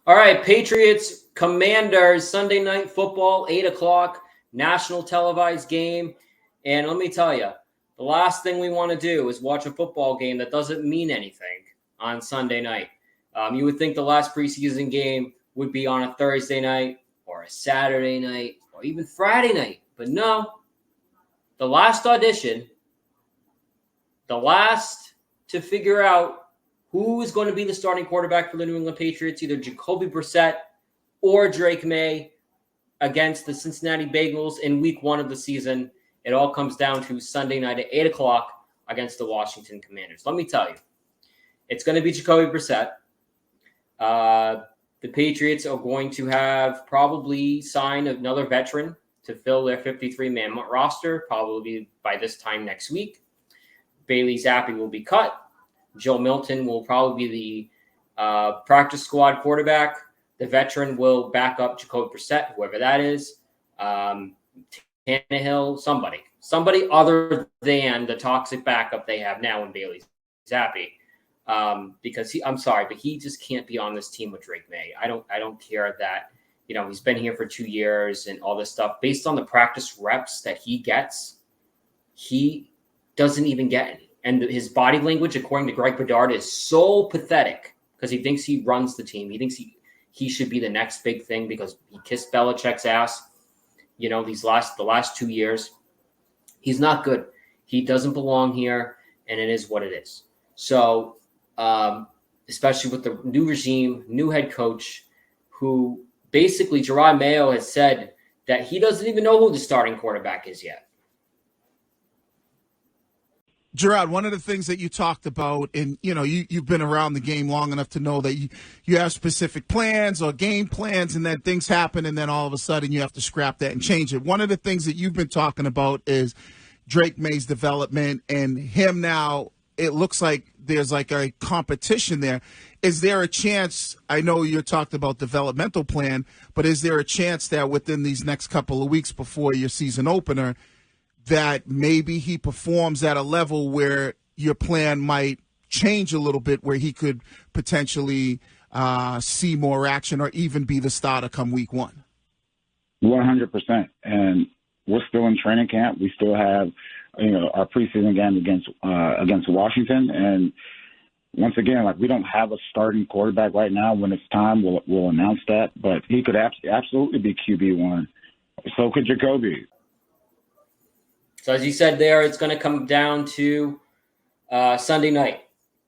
All right, Patriots Commanders Sunday Night Football, 8 o'clock, national televised game. And let me tell you, the last thing we want to do is watch a football game that doesn't mean anything on Sunday night. You would think the last preseason game would be on a Thursday night or a Saturday night or even Friday night. But no, the last audition, the last to figure out who is going to be the starting quarterback for the New England Patriots, either Jacoby Brissett or Drake May against the Cincinnati Bengals in week 1 of the season. It all comes down to Sunday night at 8 o'clock against the Washington Commanders. Let me tell you, it's going to be Jacoby Brissett. The Patriots are going to have probably signed another veteran to fill their 53-man roster, probably by this time next week. Bailey Zappi will be cut. Joe Milton will probably be the practice squad quarterback. The veteran will back up Jacoby Brissett, whoever that is. Tannehill, somebody other than the toxic backup they have now in Bailey Zappi. Because he just can't be on this team with Drake May. I don't care that, he's been here for 2 years and all this stuff. Based on the practice reps that he gets, he doesn't even get any. And his body language, according to Greg Bedard, is so pathetic because he thinks he runs the team. He thinks he should be the next big thing because he kissed Belichick's ass, the last 2 years. He's not good. He doesn't belong here, and it is what it is. So, especially with the new regime, new head coach, who basically Gerard Mayo has said that he doesn't even know who the starting quarterback is yet. Gerard, one of the things that you talked about, and you've been around the game long enough to know that you have specific plans or game plans, and then things happen, and then all of a sudden you have to scrap that and change it. One of the things that you've been talking about is Drake May's development, and him now. It looks like there's like a competition there. Is there a chance? I know you talked about developmental plan, but is there a chance that within these next couple of weeks before your season opener, that maybe he performs at a level where your plan might change a little bit, where he could potentially see more action or even be the starter come week 1? 100%. And we're still in training camp. We still have, our preseason game against Washington. And once again, we don't have a starting quarterback right now. When it's time, we'll announce that. But he could absolutely be QB1. So could Jacoby. So as you said there, it's going to come down to Sunday night.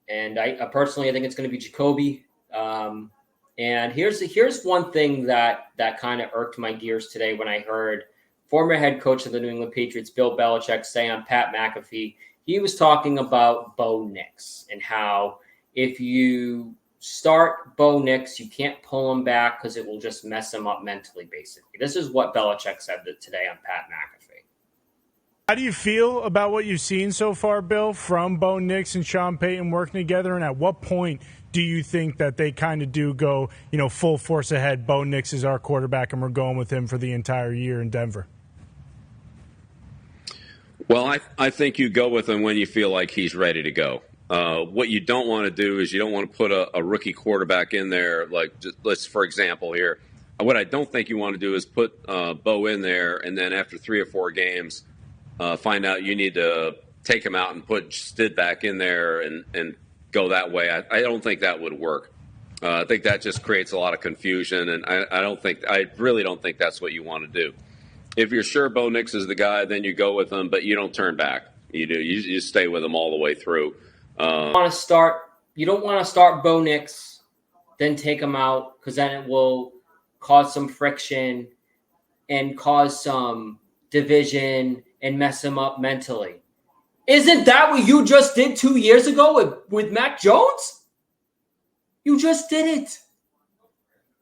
And I personally, I think it's going to be Jacoby. And here's one thing that kind of irked my gears today when I heard former head coach of the New England Patriots, Bill Belichick, say on Pat McAfee, he was talking about Bo Nix and how if you start Bo Nix, you can't pull him back because it will just mess him up mentally, basically. This is what Belichick said today on Pat McAfee. How do you feel about what you've seen so far, Bill, from Bo Nix and Sean Payton working together? And at what point do you think that they kind of do go, full force ahead? Bo Nix is our quarterback, and we're going with him for the entire year in Denver. Well, I think you go with him when you feel like he's ready to go. What you don't want to do is you don't want to put a rookie quarterback in there. Let's, for example, here, what I don't think you want to do is put Bo in there and then after 3 or 4 games find out you need to take him out and put Stid back in there and go that way. I don't think that would work. I think that just creates a lot of confusion, and I really don't think that's what you want to do. If you're sure Bo Nix is the guy, then you go with him, but you don't turn back. You stay with him all the way through. You don't want to start Bo Nix, then take him out, because then it will cause some friction and cause some division and mess him up mentally. Isn't that what you just did 2 years ago with Mac Jones? You just did it.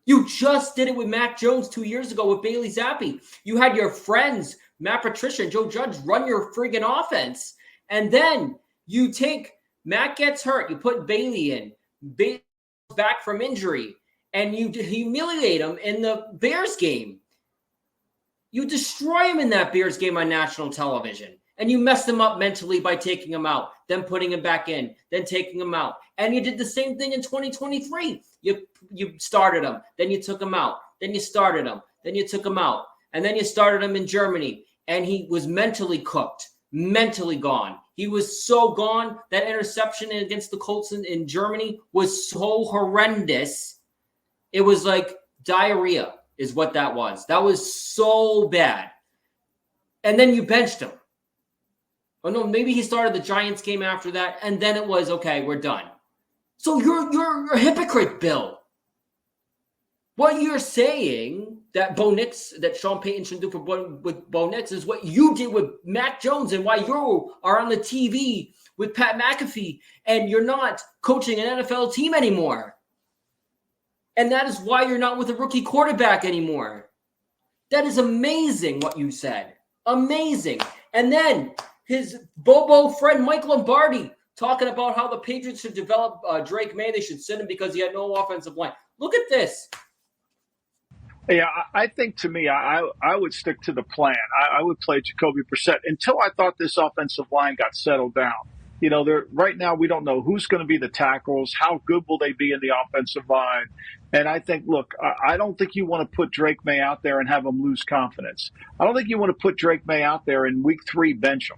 You just did it with Mac Jones 2 years ago with Bailey Zappi. You had your friends, Matt Patricia and Joe Judge, run your friggin' offense. And then you take Matt gets hurt. You put Bailey in. Bailey's back from injury. And you humiliate him in the Bears game. You destroy him in that Bears game on national television. And you messed him up mentally by taking him out, then putting him back in, then taking him out. And you did the same thing in 2023. You started him, then you took him out, then you started him, then you took him out, and then you started him in Germany. And he was mentally cooked, mentally gone. He was so gone. That interception against the Colts in Germany was so horrendous. It was like diarrhea is what that was. That was so bad. And then you benched him. Oh, no, maybe he started the Giants game after that, and then it was, okay, we're done. So you're a hypocrite, Bill. What you're saying that Sean Payton should do with Bo Nix is what you did with Mac Jones and why you are on the TV with Pat McAfee and you're not coaching an NFL team anymore. And that is why you're not with a rookie quarterback anymore. That is amazing what you said. Amazing. And then his Bobo friend Mike Lombardi talking about how the Patriots should develop Drake May. They should sit him because he had no offensive line. Look at this. Yeah, I think to me, I would stick to the plan. I would play Jacoby Brissett until I thought this offensive line got settled down. You know, right now we don't know who's going to be the tackles, how good will they be in the offensive line. And I think, look, I don't think you want to put Drake May out there and have him lose confidence. I don't think you want to put Drake May out there in week 3, bench him.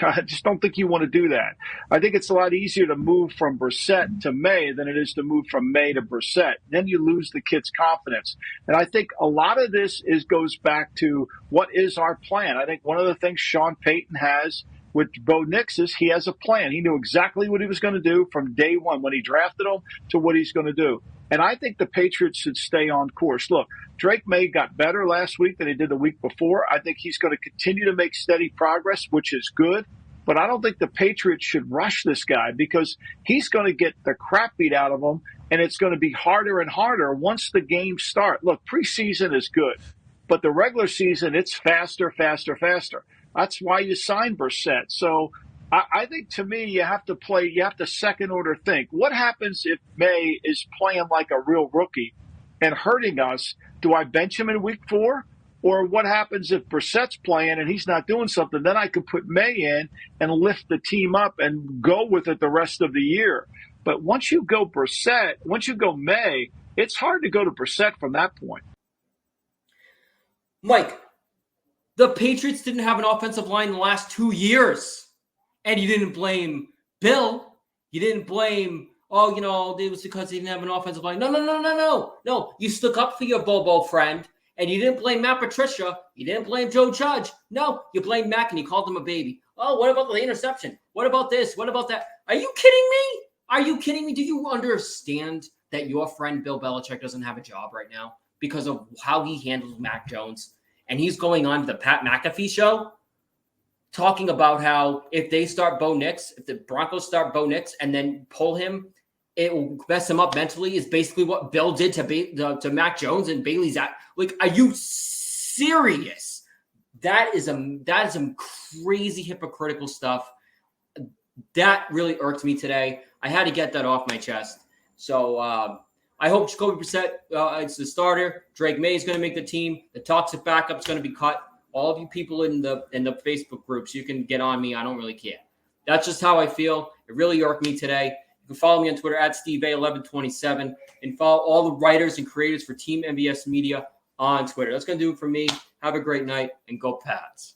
I just don't think you want to do that. I think it's a lot easier to move from Brissett to May than it is to move from May to Brissett. Then you lose the kid's confidence. And I think a lot of this goes back to what is our plan. I think one of the things Sean Payton has with Bo Nix is he has a plan. He knew exactly what he was going to do from day one when he drafted him to what he's going to do. And I think the Patriots should stay on course. Look, Drake May got better last week than he did the week before. I think he's going to continue to make steady progress, which is good. But I don't think the Patriots should rush this guy because he's going to get the crap beat out of him, and it's going to be harder and harder once the games start. Look, preseason is good, but the regular season, it's faster, faster, faster. That's why you signed Brissett. So I think, to me, you have to second order think. What happens if May is playing like a real rookie and hurting us? Do I bench him in week 4? Or what happens if Brissett's playing and he's not doing something? Then I could put May in and lift the team up and go with it the rest of the year. But once you go May, it's hard to go to Brissett from that point. Mike, the Patriots didn't have an offensive line in the last 2 years. And you didn't blame Bill. You didn't blame, it was because he didn't have an offensive line. No. You stuck up for your Bobo friend. And you didn't blame Matt Patricia. You didn't blame Joe Judge. No, you blamed Mac and you called him a baby. Oh, what about the interception? What about this? What about that? Are you kidding me? Are you kidding me? Do you understand that your friend Bill Belichick doesn't have a job right now because of how he handles Mac Jones? And he's going on to the Pat McAfee show talking about how if they start Bo Nix, if the Broncos start Bo Nix and then pull him, it will mess him up mentally is basically what Bill did to Mac Jones and Bailey's at. Like, are you serious? That is some crazy hypocritical stuff. That really irked me today. I had to get that off my chest. So I hope Jacoby Brissett is the starter. Drake May is going to make the team. The toxic backup is going to be cut. All of you people in the Facebook groups, you can get on me. I don't really care. That's just how I feel. It really irked me today. You can follow me on Twitter at SteveA1127 and follow all the writers and creators for Team MVS Media on Twitter. That's going to do it for me. Have a great night and go Pats.